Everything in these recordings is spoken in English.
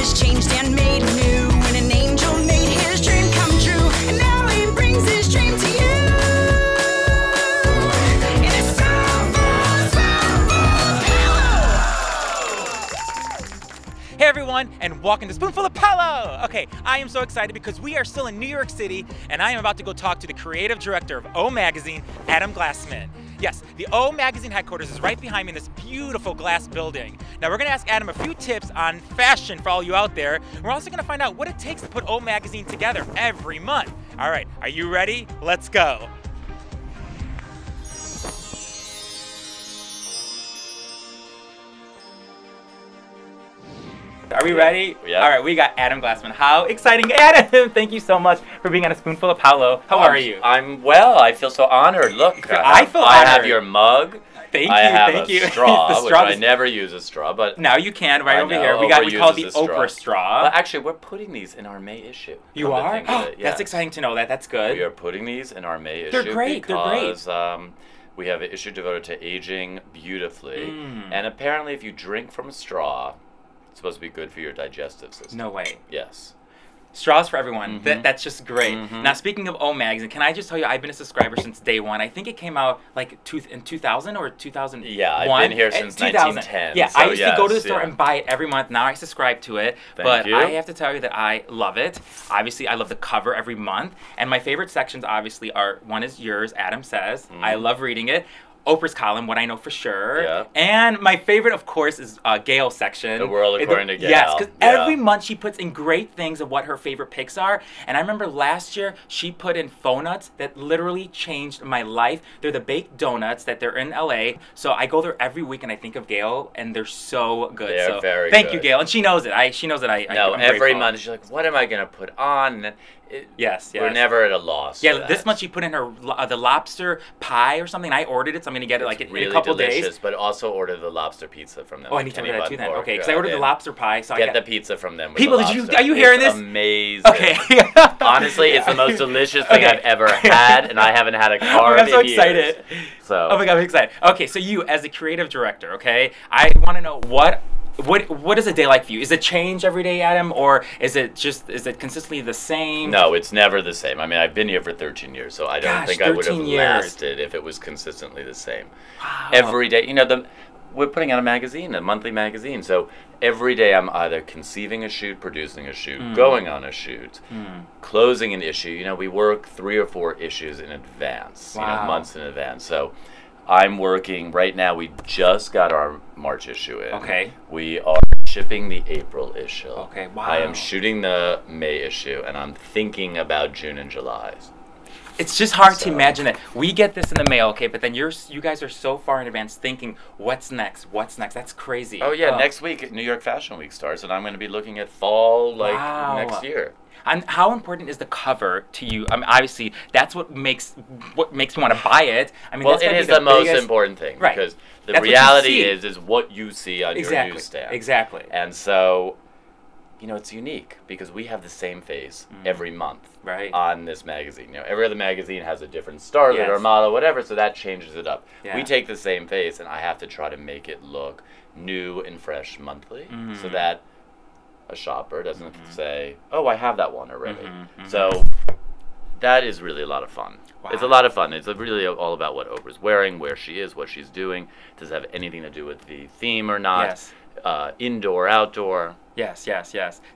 was changed and made new when an angel made his dream come true. And now he brings his dream to you. And it's Spoonful, Paolo. Hey everyone, and welcome to Spoonful of Paolo! Okay, I am so excited because we are still in New York City, and I am about to go talk to the creative director of O Magazine, Adam Glassman. Yes, the O Magazine headquarters is right behind me in this beautiful glass building. Now we're gonna ask Adam a few tips on fashion for all you out there. We're also gonna find out what it takes to put O Magazine together every month. All right, are you ready? Let's go. Are we ready? Yeah. All right, we got Adam Glassman. How exciting, Adam! Thank you so much for being on a Spoonful of Paolo. How are you? I'm well. I feel so honored. Look, I feel I honored. have your mug. Thank I you, have thank a you. straw, The which straw I is- never use a straw, but Now you can, right I over know, here. We call it the overuses Oprah straw. But actually, we're putting these in our May issue. You Come to are? think of it, That's yes. exciting to know that. That's good. We are putting these in our May They're issue great, they're great. because we have an issue devoted to aging beautifully, and apparently, if you drink from a straw, it's supposed to be good for your digestive system. No way. Yes. Straws for everyone. That's just great. Now, speaking of O Magazine, can I just tell you, I've been a subscriber since day one. I think it came out like in 2000 or 2001. Yeah, I've been here since 1910. Yeah, so I used to go to the yes, store yeah. and buy it every month. Now I subscribe to it. Thank you. I have to tell you that I love it. Obviously, I love the cover every month. And my favorite sections, obviously, are one is yours, Adam Says. I love reading it. Oprah's column, What I Know For Sure. Yeah. And my favorite, of course, is Gail's section. The World According to Gail. Yes, because Yeah. every month she puts in great things of what her favorite picks are. And I remember last year she put in faux nuts that literally changed my life. They're the baked donuts that they're in LA. So I go there every week and I think of Gail, and they're so good. They're so very thank good. you, Gail. And she knows it. She knows that I'm every grateful. month she's like, what am I going to put on? And Yes. We're never at a loss. Yeah, for this that. month she put in her the lobster pie or something. I ordered it, so I'm gonna get it like in really a couple delicious, days. But also order the lobster pizza from them. Oh, I need to order that too then. Okay, because I ordered the and lobster pie, so I Get got the pizza from them. With People, the did you- lobster. are you hearing It's this? Amazing. Okay. Honestly, it's the most delicious thing Okay. I've ever had, and I haven't had a Oh my carb God, I'm so in excited. years. So. Oh my God, I'm excited. Okay, so you as a creative director, okay, I want to know what is a day like for you? Is it change every day, Adam, or is it consistently the same? No, it's never the same. I mean, I've been here for 13 years, so I don't Gosh, think I would have 13 years. lasted if it was consistently the same. Wow. Every day, we're putting out a magazine, a monthly magazine, so every day I'm either conceiving a shoot, producing a shoot, going on a shoot, closing an issue. We work 3 or 4 issues in advance, Wow. months in advance. So I'm working right now. We just got our March issue in. Okay. We are shipping the April issue. Okay, wow. I am shooting the May issue, and I'm thinking about June and July. It's just hard to So- imagine that we get this in the mail, okay, but then you guys are so far in advance thinking, what's next? What's next? That's crazy. Oh yeah, next week New York Fashion Week starts, and I'm going to be looking at fall Wow. next year. And how important is the cover to you? I mean, obviously, that's what makes me want to buy it. I mean, Well, that's it gotta be is the most biggest- important thing, Right. because the That's what you reality see. is what you see on your Exactly. newsstand. Exactly. And so, it's unique because we have the same face every month Right. on this magazine. Every other magazine has a different starlet Yes. or model, whatever, so that changes it up. Yeah. We take the same face, and I have to try to make it look new and fresh monthly, so that a shopper doesn't say, "Oh, I have that one already." So that is really a lot of fun. Wow. It's a lot of fun. It's really all about what Oprah's wearing, where she is, what she's doing. Does it have anything to do with the theme or not? Yes. Indoor, outdoor. Yes.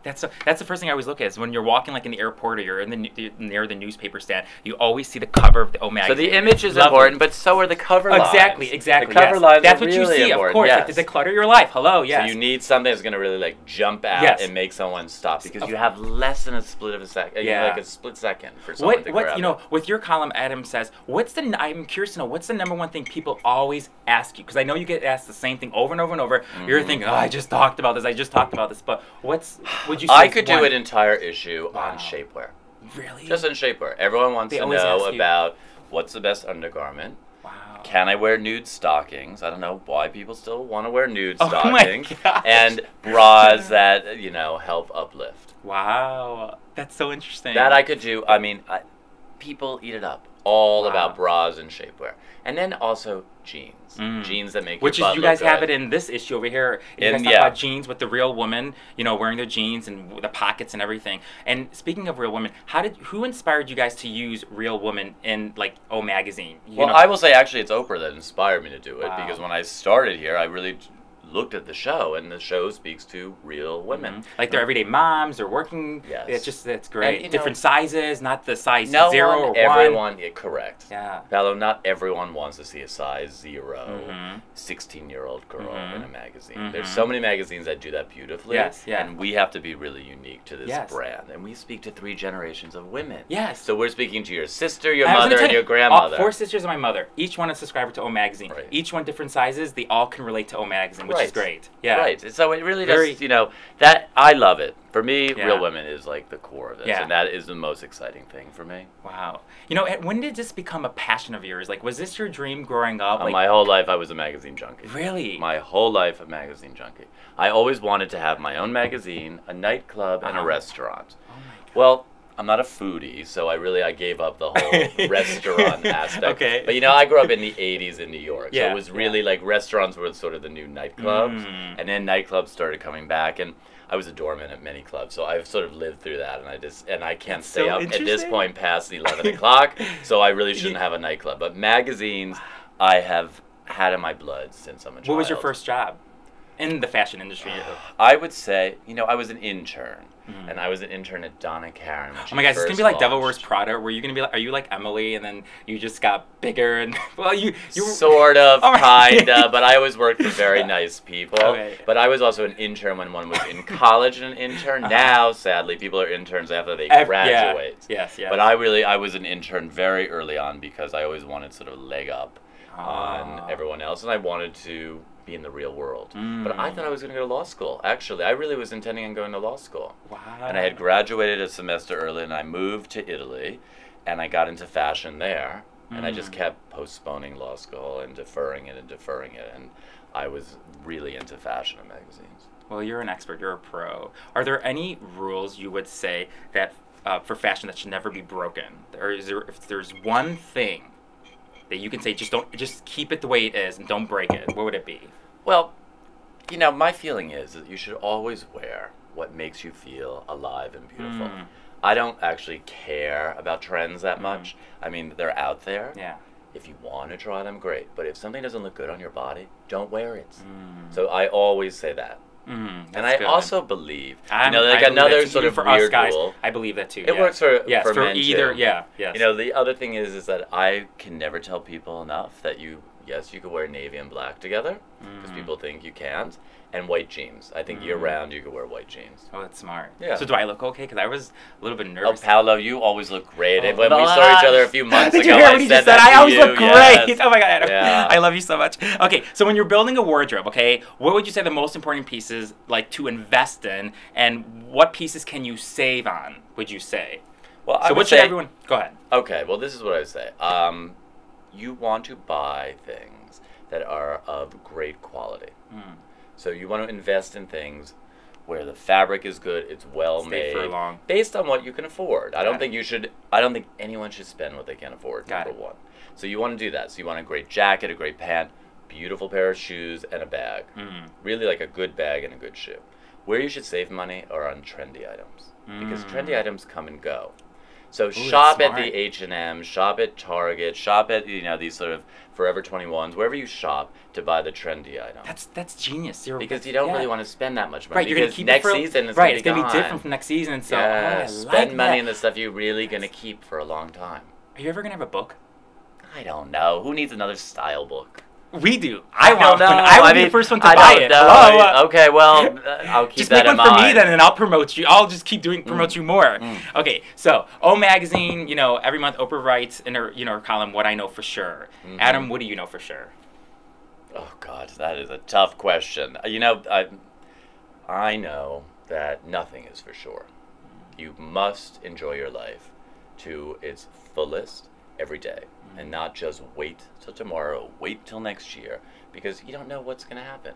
That's the first thing I always look at is when you're walking like in the airport or you're in near the newspaper stand, you always see the cover of the O So magazine. the image is Lovely. important, but so are the cover lines. Exactly. The cover yes. lines That's are what you really see, important. of course. Yes. Like, does it clutter your life? Hello, yes. So you need something that's going to really jump out Yes. and make someone stop, because you have less than a split of a second, Yeah. like a split second for someone to grab it. With your column, Adam Says, I'm curious to know, what's the number one thing people always ask you? Because I know you get asked the same thing over and over and over. You're thinking, I just talked about this, but would you say I could do one? an entire issue Wow. on shapewear. Really? Just on shapewear. Everyone wants They to always know ask you. about what's the best undergarment. Wow. Can I wear nude stockings? I don't know why people still want to wear nude Oh my stockings. gosh. And bras that, help uplift. Wow. That's so interesting. That I could do. I mean, people eat it up. All Wow. about bras and shapewear. And then also jeans. Jeans that make Which your is, butt you look guys have good. it in this issue over here. You And guys talk yeah. about jeans with the real woman, you know, wearing their jeans and the pockets and everything. And speaking of real women, who inspired you guys to use real women in, like, O Magazine? Well, I will say, actually, it's Oprah that inspired me to do it. Wow. Because when I started here, I really looked at the show, and the show speaks to real women. Like, they're everyday moms, they're working. Yes. It's great. And, you know, different sizes, not the size No 0 or one, 1. everyone, yeah, correct. Yeah. Paolo, not everyone wants to see a size 0, Mm-hmm. 16-year-old girl in a magazine. Mhm. There's so many magazines that do that beautifully. Yes, yeah. And we have to be really unique to this Yes. brand. And we speak to 3 generations of women. Yes. So we're speaking to your sister, your I was gonna mother, tell and you, your grandmother. All 4 sisters and my mother. Each one a subscriber to O Magazine. Right. Each one different sizes. They all can relate to O Magazine, which is Right. great. Yeah. Right. So it really Very- does, you know, that I love it. For me, Yeah. Real Women is like the core of this. Yeah. And that is the most exciting thing for me. Wow. You know, when did this become a passion of yours? Like, was this your dream growing up? Like, My whole life, I was a magazine junkie. really? My whole life, a magazine junkie. I always wanted to have my own magazine, a nightclub, and a Uh-huh. restaurant. Oh my God. Well, I'm not a foodie, so I gave up the whole restaurant aspect. Okay. But you know, I grew up in the 80s in New York, so Yeah, it was really like restaurants were sort of the new nightclubs, and then nightclubs started coming back, and I was a doorman at many clubs, so I've sort of lived through that, and I can't stay so up at this interesting. point past 11 o'clock, so I really shouldn't have a nightclub. But magazines, I have had in my blood since I'm a child. What was your first job in the fashion industry? I would say, you know, I was an intern. And I was an intern at Donna Karan. when Oh she my gosh, it's first gonna be like Devil Wears launched. Prada. Were you gonna be like? Are you like Emily, and then you just got bigger and well, you Sort of, Oh my- kinda, but I always worked for very nice people. Okay. But I was also an intern when one was in college and an intern. Now, sadly, people are interns after they Yeah. graduate. Yes, yes. But I was an intern very early on because I always wanted sort of a leg up on Ah. everyone else, and I wanted to be in the real world. But I Mm. thought I was going to go to law school. Actually, I really was intending on going to law school. Wow. And I had graduated a semester early, and I moved to Italy, and I got into fashion there. And I just kept postponing law school and deferring it, and I was really into fashion and magazines. Well, you're an expert. You're a pro. Are there any rules you would say that for fashion that should never be broken? Or is there, if there's one thing that you can say, just keep it the way it is and don't break it, what would it be? Well, you know, my feeling is that you should always wear what makes you feel alive and beautiful. I don't actually care about trends that much. I mean, they're out there. Yeah. If you want to try them, great. But if something doesn't look good on your body, don't wear it. So I always say that. And I also believe, you know, like another sort of for weird us guys, rule. I believe that too. It works for men either. too. Yeah, yes. You know, the other thing is that I can never tell people enough that you could wear navy and black together because people think you can't, and white jeans. I think year round you could wear white jeans. Oh, that's smart. Yeah. So do I look okay? Because I was a little bit Oh, nervous. Paolo, you always look great. Oh, When we saw each other a few months Did ago, you hear I what he said just said? that I to always you. look great. Yes. Oh my God, Adam. Yeah. I love you so much. Okay, so when you're building a wardrobe, okay, what would you say the most important pieces like to invest in, and what pieces can you save on? Would you say? Well, I So would what should say, everyone? Go ahead. Okay, well, this is what I would say. You want to buy things that are of great quality. So you want to invest in things where the fabric is good, it's well Stay made, for long. based on what you can afford. I Got don't it. think anyone should spend what they can't afford. Got Number it. one. So you want to do that. So you want a great jacket, a great pant, beautiful pair of shoes, and a bag. Really like a good bag and a good shoe. Where you should save money are on trendy items because trendy items come and go. So shop that's at the smart. H&M, shop at Target, shop at these sort of Forever 21s, wherever you shop to buy the trendy item. That's genius. Because you don't really want to spend that much money. Right, you're gonna because keep next it for season it's right. gonna It's gonna be different from next season. So Yeah, I spend like money that. on the stuff you're really gonna keep for a long time. Are you ever gonna have a book? I don't know. Who needs another style book? We do. I don't want know. one. I would be mean, the first one to I buy don't it. know. Hello? Okay, well, I'll keep Just that make in one for mind. me then, and I'll promote you. I'll just keep doing promote you more. Okay, so O Magazine, every month Oprah writes in her her column what I know for sure. Adam, what do you know for sure? Oh God, that is a tough question. I know that nothing is for sure. You must enjoy your life to its fullest every day, and not just wait till tomorrow, wait till next year. because you don't know what's going to happen.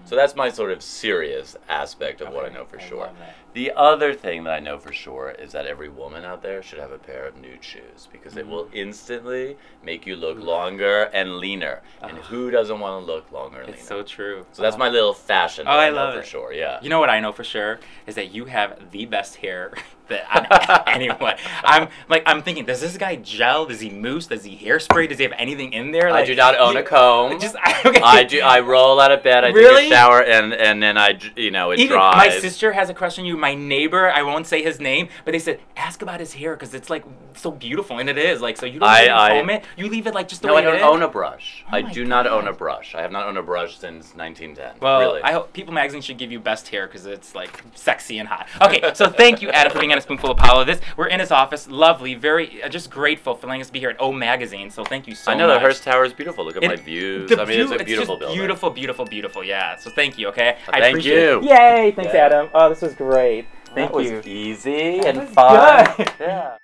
So that's my sort of serious aspect of what I know for sure. The other thing that I know for sure is that every woman out there should have a pair of nude shoes, because it will instantly make you look longer and leaner. And who doesn't want to look longer and leaner? It's so true. So that's my little fashion. I love for sure. Yeah. You know what I know for sure is that you have the best hair that anyone. I'm thinking, does this guy gel? Does he mousse? Does he hairspray? Does he have anything in there? I do not own a comb. Okay. I roll out of bed. I take a shower and then it dries. My sister has a crush on you. My neighbor, I won't say his name, but they said ask about his hair because it's like so beautiful, and it is like so. You don't really comb it. You leave it like just the way it is. No, I don't own a brush. I do not own a brush. I have not owned a brush since 1910. Well, really. I hope People Magazine should give you best hair because it's like sexy and hot. Okay, so thank you, Adam, for being on a Spoonful of Paolo. We're in his office, lovely, very just grateful for letting us be here at O Magazine. So thank you so much. I know the Hearst Tower is beautiful. Look at my views. I mean, it's a beautiful building. Beautiful, beautiful, beautiful. Yeah. So thank you. Okay. I appreciate it. Yay! Thanks, Adam. Oh, this was great. Thank you. That was easy and fun. Good. Yeah.